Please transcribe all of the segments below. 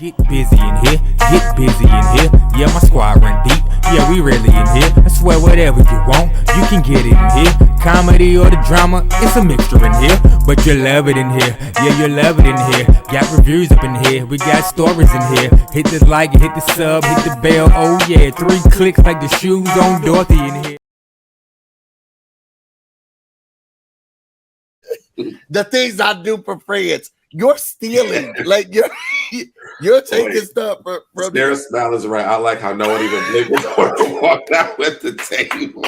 Get busy in here, get busy in here. Yeah, my squad run deep. Yeah, we really in here. I swear whatever you want, you can get it in here. Comedy or the drama, it's a mixture in here. But you love it in here, yeah, you love it in here. Got reviews up in here, we got stories in here. Hit the like, hit the sub, hit the bell, oh yeah. 3 clicks like the shoes on Dorothy in here. The things I do for friends. You're stealing. Like you're taking stuff from their smile is right. I like how no one even blinked before they walked out with the table.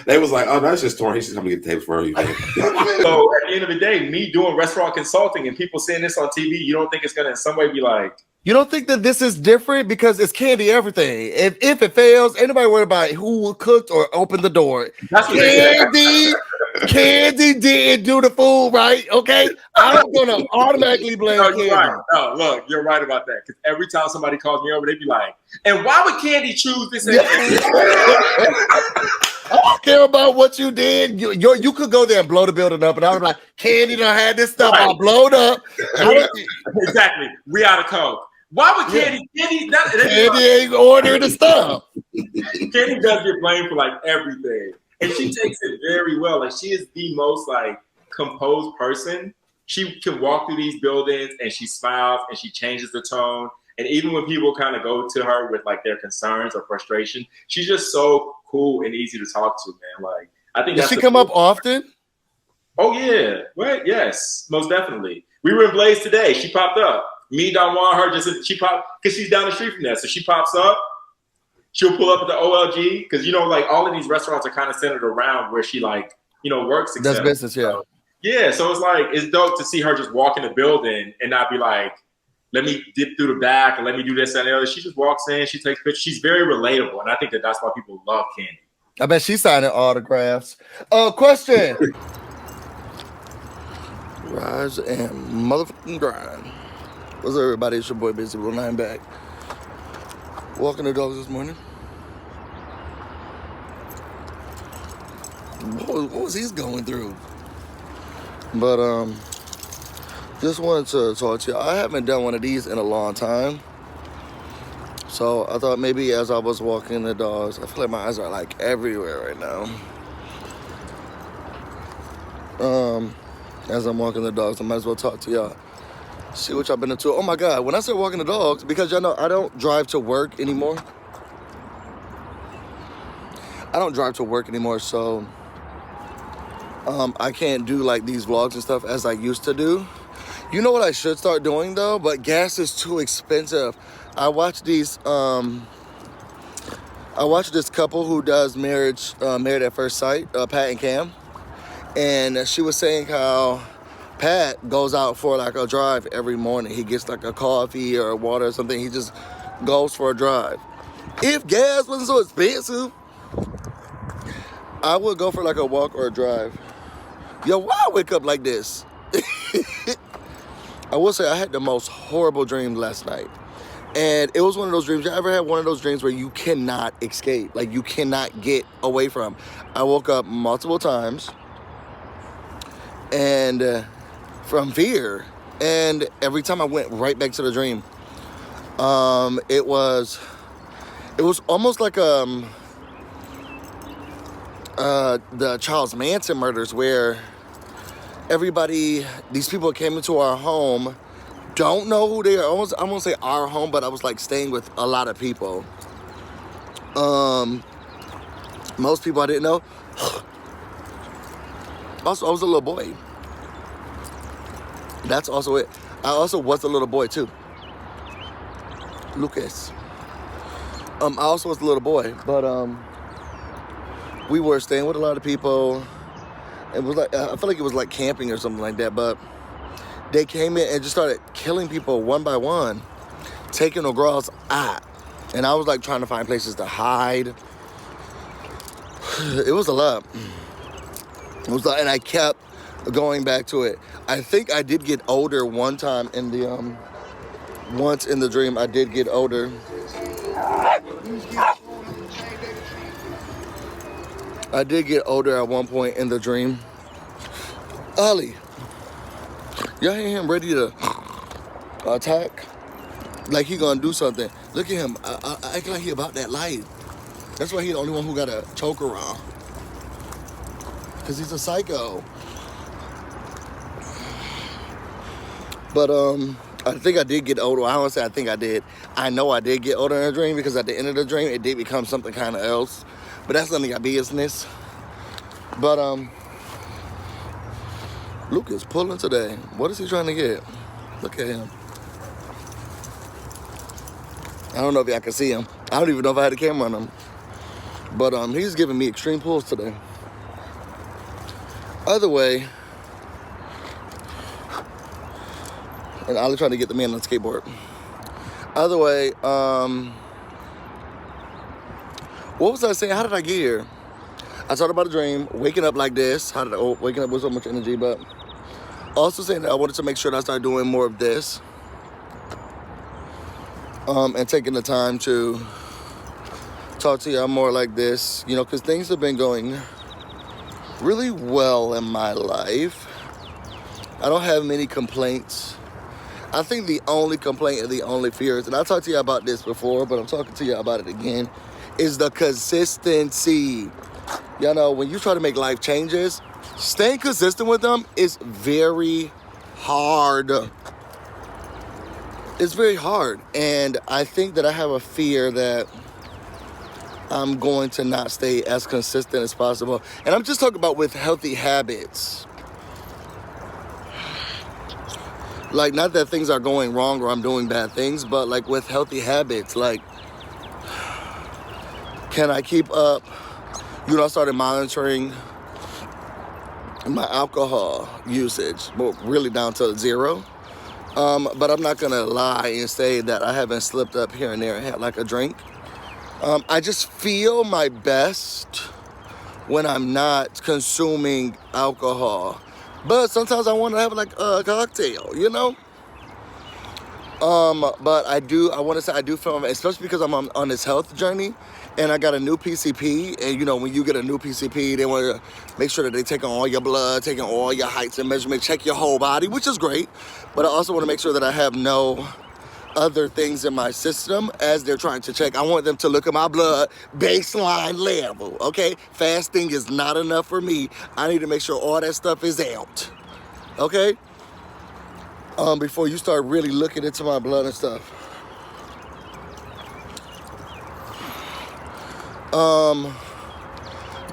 They was like, oh, that's just torn. He's just coming to get the tables for you, man. So at the end of the day, me doing restaurant consulting and people seeing this on TV, you don't think it's gonna in some way be like, you don't think that this is different because it's candy everything. If it fails, anybody worry about who cooked or opened the door. That's what Candy didn't do the food right. Okay, I'm gonna automatically blame Candy. Right. No, look, you're right about that. Because every time somebody calls me over, they be like, "And why would Candy choose this?" I don't care about what you did. You could go there and blow the building up, and I was like, Candy done had this stuff all blown up. Exactly. We out of code. Why would Candy? Candy ain't ordering the stuff. Candy does get blamed for like everything, and she takes it very well. Like she is the most like composed person. She can walk through these buildings and she smiles and she changes the tone. And even when people kind of go to her with like their concerns or frustration, she's just so cool and easy to talk to, man. Like I think does she come up often? Oh yeah, right? Yes, most definitely. We were in Blaze today. She popped up. Me, Don Juan, her she popped because she's down the street from there. So she pops up. She'll pull up at the OLG because like all of these restaurants are kind of centered around where she like works. Does business, yeah. Yeah, so it's like it's dope to see her just walk in the building and not be like, let me dip through the back and let me do this and the other. She just walks in, she takes pictures. She's very relatable, and I think that's why people love Candy. I bet she's signing autographs. Question. Rise and motherfucking grind. What's up, everybody? It's your boy BusyBlu, and I'm back. Walking the dogs this morning. What was he going through? But just wanted to talk to you. I haven't done one of these in a long time. So I thought maybe as I was walking the dogs, I feel like my eyes are like everywhere right now. As I'm walking the dogs, I might as well talk to y'all. See what y'all been into. Oh my God, when I said walking the dogs, because y'all know I don't drive to work anymore. So I can't do like these vlogs and stuff as I used to do. You know what I should start doing though? But gas is too expensive. I watch this couple who does Married at First Sight, Pat and Cam. And she was saying how Pat goes out for like a drive every morning. He gets like a coffee or water or something. He just goes for a drive. If gas wasn't so expensive, I would go for like a walk or a drive. Yo, why I wake up like this? I will say I had the most horrible dream last night. And it was one of those dreams. You ever had one of those dreams where you cannot escape? Like you cannot get away from? I woke up multiple times and from fear. And every time I went right back to the dream. It was almost like the Charles Manson murders where these people came into our home, don't know who they are. I won't say our home, but I was like staying with a lot of people. Most people I didn't know. Also, I was a little boy. That's also it. I also was a little boy too. Lucas. I also was a little boy, but we were staying with a lot of people. It was like, I feel like it was like camping or something like that, but they came in and just started killing people one by one, taking the girls out. And I was like trying to find places to hide. It was a lot. It was like, and I kept going back to it. I think I did get older one time in the, once in the dream, I did get older. I did get older at one point in the dream. Ollie, y'all hear him ready to attack? Like he gonna do something. Look at him. I act like he about that life. That's why he the only one who got a choker on. Cause he's a psycho. But I think I did get older. I don't say I think I did. I know I did get older in a dream because at the end of the dream it did become something kind of else. But that's none of your business. But Luke is pulling today. What is he trying to get? Look at him. I don't know if y'all can see him. I don't even know if I had a camera on him. But he's giving me extreme pulls today. Other way, and Ollie trying to get the man on the skateboard. Other way, what was I saying? How did I get here? I talked about a dream, waking up like this. Waking up with so much energy, but also saying that I wanted to make sure that I started doing more of this. And taking the time to talk to y'all more like this, you know, because things have been going really well in my life. I don't have many complaints. I think the only complaint and the only fears, and I talked to you about this before, but I'm talking to you about it again, is the consistency. Y'all know, when you try to make life changes, staying consistent with them is very hard. It's very hard. And I think that I have a fear that I'm going to not stay as consistent as possible. And I'm just talking about with healthy habits. Like, not that things are going wrong or I'm doing bad things, but like with healthy habits, like, can I keep up? You know, I started monitoring my alcohol usage, well, really down to 0. But I'm not gonna lie and say that I haven't slipped up here and there and had like a drink. I just feel my best when I'm not consuming alcohol. But sometimes I want to have like a cocktail, you know? But I want to say I do feel, especially because I'm on this health journey and I got a new PCP. And you know, when you get a new PCP, they want to make sure that they take all your blood, taking all your heights and measurements, check your whole body, which is great. But I also want to make sure that I have no other things in my system as they're trying to check. I want them to look at my blood baseline level, okay? Fasting is not enough for me. I need to make sure all that stuff is out, okay? Before you start really looking into my blood and stuff.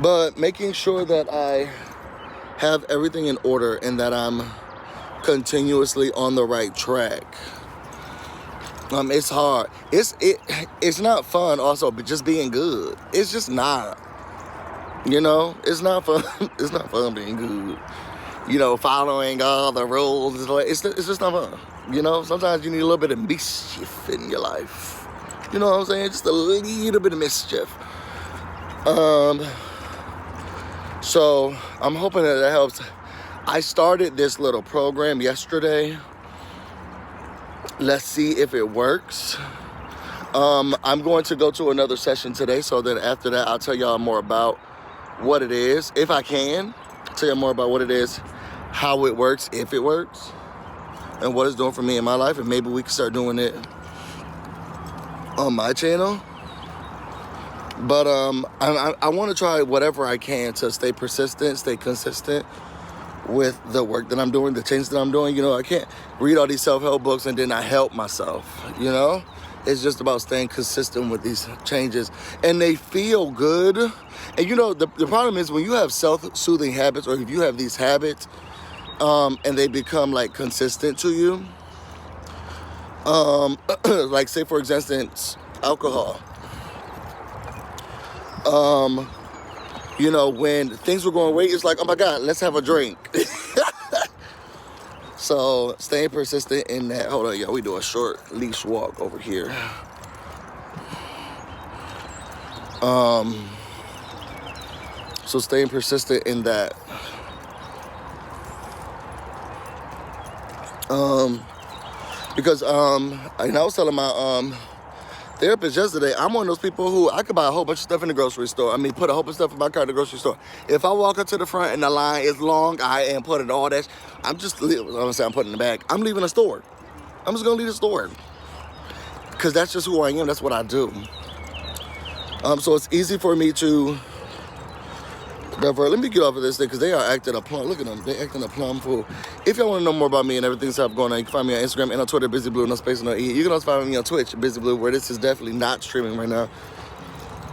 But making sure that I have everything in order and that I'm continuously on the right track. It's hard. It's not fun also, but just being good. It's just not. You know, it's not fun. It's not fun being good. You know, following all the rules. It's just not fun. You know, sometimes you need a little bit of mischief in your life. You know what I'm saying? Just a little bit of mischief. So I'm hoping that helps. I started this little program yesterday. Let's see if it works. I'm going to go to another session today, so then after that, I'll tell y'all more about what it is. If I can, tell you more about what it is, how it works, if it works, and what it's doing for me in my life, and maybe we can start doing it on my channel. But I want to try whatever I can to stay persistent, stay consistent with the work that I'm doing, the changes that I'm doing. You know, I can't read all these self-help books and then not help myself, you know? It's just about staying consistent with these changes. And they feel good. And you know, the problem is when you have self-soothing habits, or if you have these habits and they become like consistent to you, like say for instance, alcohol. You know, when things were going great, it's like, oh my God, let's have a drink. So staying persistent in that. Hold on, y'all, we do a short leash walk over here. So staying persistent in that. Because and I was telling my therapist yesterday. I'm one of those people who I could buy a whole bunch of stuff in the grocery store. I mean, put a whole bunch of stuff in my car in the grocery store. If I walk up to the front and the line is long, I am putting all that. I'm gonna say I'm putting in the bag. I'm leaving the store. I'm just gonna leave the store. Because that's just who I am. That's what I do. So it's easy for me to divert. Let me get off of this thing because they are acting a plum. Look at them. They acting a plum fool. If y'all want to know more about me and everything that's going on, you can find me on Instagram and on Twitter, BusyBlu, no space, no E. You can also find me on Twitch, BusyBlu, where this is definitely not streaming right now.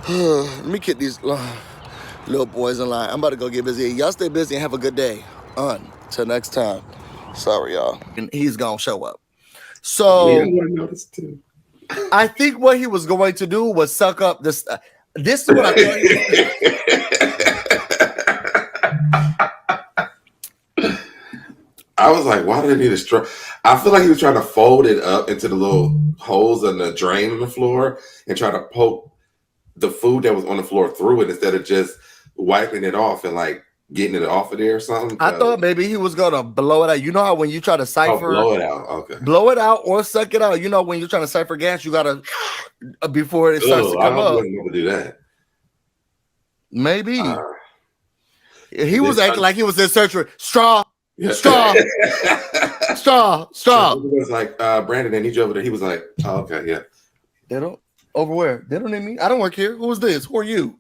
Let me get these little boys in line. I'm about to go get busy. Y'all stay busy and have a good day. Until next time. Sorry, y'all. And he's going to show up. So, Yeah, I want to notice too. I think what he was going to do was suck up this. This is what I thought he was. I was like, why do they need a straw? I feel like he was trying to fold it up into the little holes in the drain on the floor and try to poke the food that was on the floor through it instead of just wiping it off and like getting it off of there or something. I thought maybe he was gonna blow it out. You know how when you try to cipher, blow it out. Okay, blow it out or suck it out. You know when you're trying to cipher gas, you gotta before it starts to come up. I wasn't able to do that. Maybe he was acting like he was in search for straw. Yeah. Straw. So he was like, Brandon, I need you over there. He was like, oh, okay, yeah. They don't over where? They don't need me. I don't work here. Who is this? Who are you?